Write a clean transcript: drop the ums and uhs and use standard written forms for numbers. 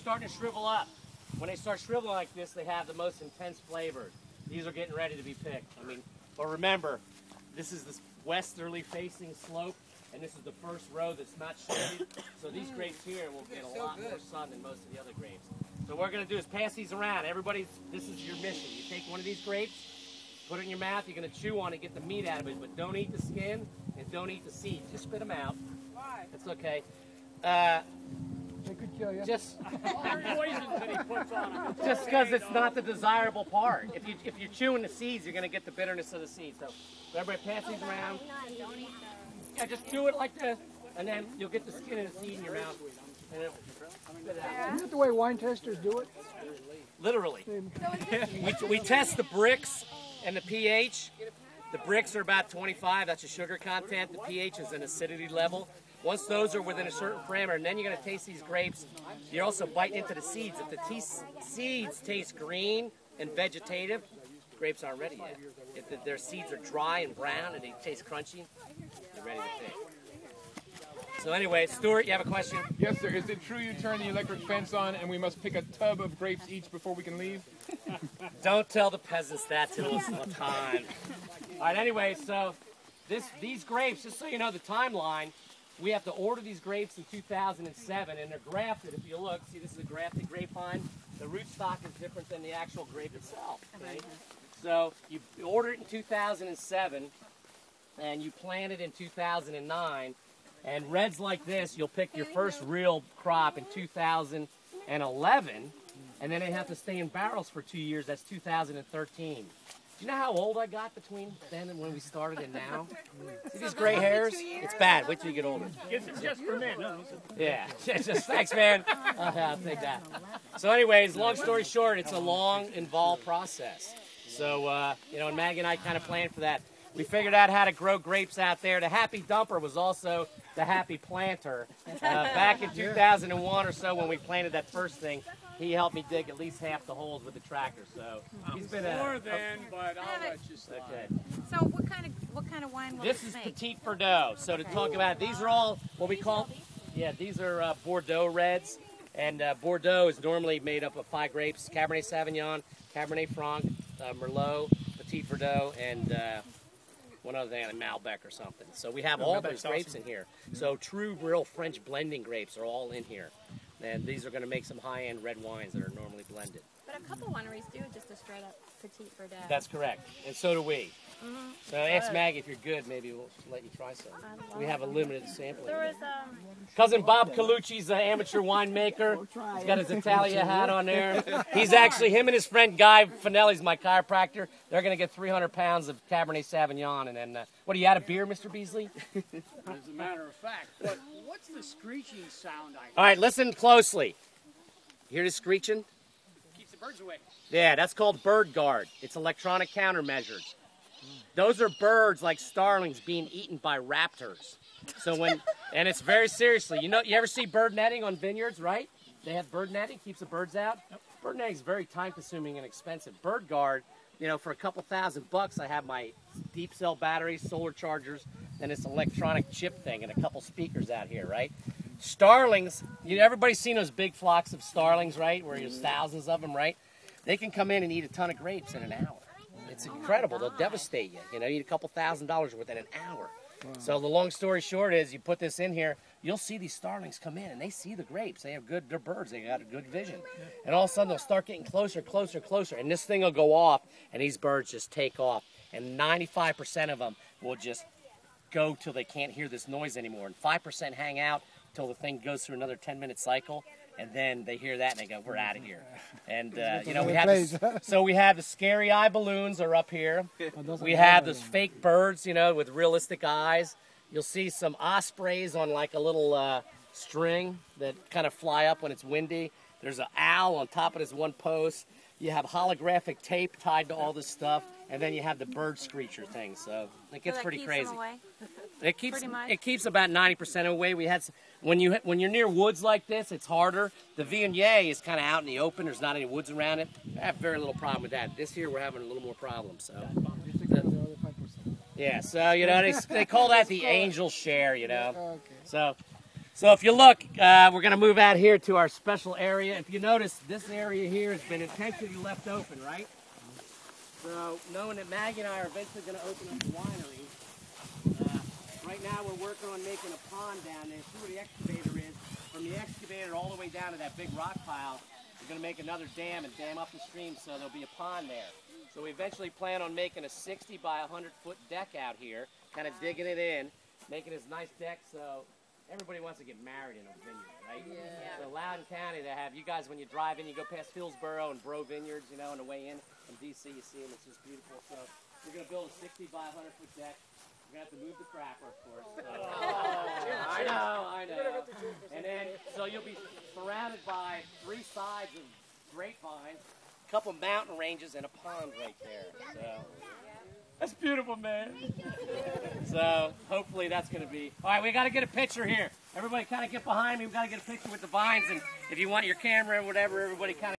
starting to shrivel up. When they start shriveling like this, they have the most intense flavors. These are getting ready to be picked. I mean, but remember, this is this westerly facing slope, and this is the first row that's not shaded. So these grapes here will get a lot more sun than most of the other grapes. So what we're going to do is pass these around. Everybody, this is your mission. You take one of these grapes, put it in your mouth. You're going to chew on it, get the meat out of it, but don't eat the skin and don't eat the seeds. Just spit them out. Why? That's okay. They could kill you. Just Poison that he puts on them. just because it's not the desirable part. If you're chewing the seeds, you're going to get the bitterness of the seeds. So everybody pass these around. Yeah, just chew it like this, and then you'll get the skin and the seed in your mouth. And it'll spit it out. Isn't that the way wine testers do it? Literally. We test the bricks and the pH. The bricks are about 25. That's a sugar content. The pH is an acidity level. Once those are within a certain parameter, and then you're going to taste these grapes, you're also biting into the seeds. If the seeds taste green and vegetative, grapes aren't ready yet. If their seeds are dry and brown and they taste crunchy, they're ready to pick. So anyway, Stuart, you have a question? Yes, sir. Is it true you turn the electric fence on and we must pick a tub of grapes each before we can leave? Don't tell the peasants that till it's the time. All right, anyway, so these grapes, just so you know the timeline, we have to order these grapes in 2007, and they're grafted. If you look, see this is a grafted grapevine. The rootstock is different than the actual grape itself. Okay? So you order it in 2007, and you plant it in 2009. And reds like this, you'll pick your first real crop in 2011, and then they have to stay in barrels for 2 years. That's 2013. Do you know how old I got between then and when we started and now? See these gray hairs? It's bad. Wait till you get older. It's just for men. No, Yeah. Just thanks, man. I'll take that. So anyways, long story short, it's a long, involved process. So, you know, and Maggie and I kind of planned for that. We figured out how to grow grapes out there. The happy dumper was also the happy planter. Back in 2001 or so when we planted that first thing, he helped me dig at least half the holes with the tractor. So he's been more than, but I'll let you slide. Okay. So what kind of wine will This it is make? Petit Verdot. So to talk about, these are all what we call, yeah, these are Bordeaux reds. And Bordeaux is normally made up of 5 grapes: Cabernet Sauvignon, Cabernet Franc, Merlot, Petit Verdot, and one other thing, a Malbec or something. So we have all those grapes in here. So true, real French blending grapes are all in here. And these are going to make some high-end red wines that are normally blended. But a couple wineries do just a straight up Petite Verdot. That's correct. And so do we. So ask Maggie if you're good. Maybe we'll let you try some. We have a limited sampling. There was Cousin Bob Colucci's an amateur winemaker. He's got his Italia hat on there. He's actually, him and his friend Guy Finelli's my chiropractor. They're going to get 300 pounds of Cabernet Sauvignon. And then, what, are you out of beer, Mr. Beasley? As a matter of fact. But what's the screeching sound I hear? All right, listen closely. You hear this screeching? Keeps the birds away. Yeah, that's called bird guard. It's electronic countermeasures. Those are birds like starlings being eaten by raptors. So when, and it's very seriously, you know, you ever see bird netting on vineyards, right? They have bird netting, keeps the birds out. Bird netting is very time consuming and expensive. Bird guard, you know, for a couple $1,000, I have my deep cell batteries, solar chargers, and this electronic chip thing and a couple speakers out here, right? Starlings, everybody's seen those big flocks of starlings, right? Where there's thousands of them, right? They can come in and eat a ton of grapes in an hour. It's incredible. They'll devastate you. You know, you eat a couple $1,000 worth in an hour. Wow. So the long story short is, you put this in here, you'll see these starlings come in, and they see the grapes. They have good, they're birds. They got a good vision. And all of a sudden, they'll start getting closer, closer, closer, and this thing will go off, and these birds just take off. And 95% of them will just go till they can't hear this noise anymore. And 5% hang out till the thing goes through another 10-minute cycle. And then they hear that and they go, we're out of here. And, you know, we have this, so we have the scary eye balloons are up here. We have those fake birds, you know, with realistic eyes. You'll see some ospreys on like a little string that kind of fly up when it's windy. There's an owl on top of this one post. You have holographic tape tied to all this stuff. And then you have the bird screecher thing. So it gets pretty crazy. It keeps about 90% away. We had when you're near woods like this, it's harder. The Viognier is kind of out in the open. There's not any woods around it. I have very little problem with that. This year we're having a little more problems. So yeah, so you know they call that the angel share. You know, so So if you look, we're going to move out here to our special area. If you notice, this area here has been intentionally left open, right? So knowing that Maggie and I are eventually going to open up the winery, right now we're working on making a pond down there. See where the excavator is? From the excavator all the way down to that big rock pile, we're going to make another dam and dam up the stream so there'll be a pond there. So we eventually plan on making a 60 by 100 foot deck out here, kind of digging it in, making this nice deck so everybody wants to get married in a vineyard, right? Yeah. So Loudoun County, they have, you guys, when you drive in, you go past Hillsboro and Bro Vineyards, you know, on the way in. From D.C., you see them, it's just beautiful. So we're going to build a 60 by 100 foot deck. We're going to have to move the crapper, of course. So. I know. And then, so you'll be surrounded by 3 sides of grapevines, a couple mountain ranges, and a pond right there. So that's beautiful, man. So hopefully that's going to be... All right, we got to get a picture here. Everybody kind of get behind me. We got to get a picture with the vines. And if you want your camera or whatever, everybody kind of...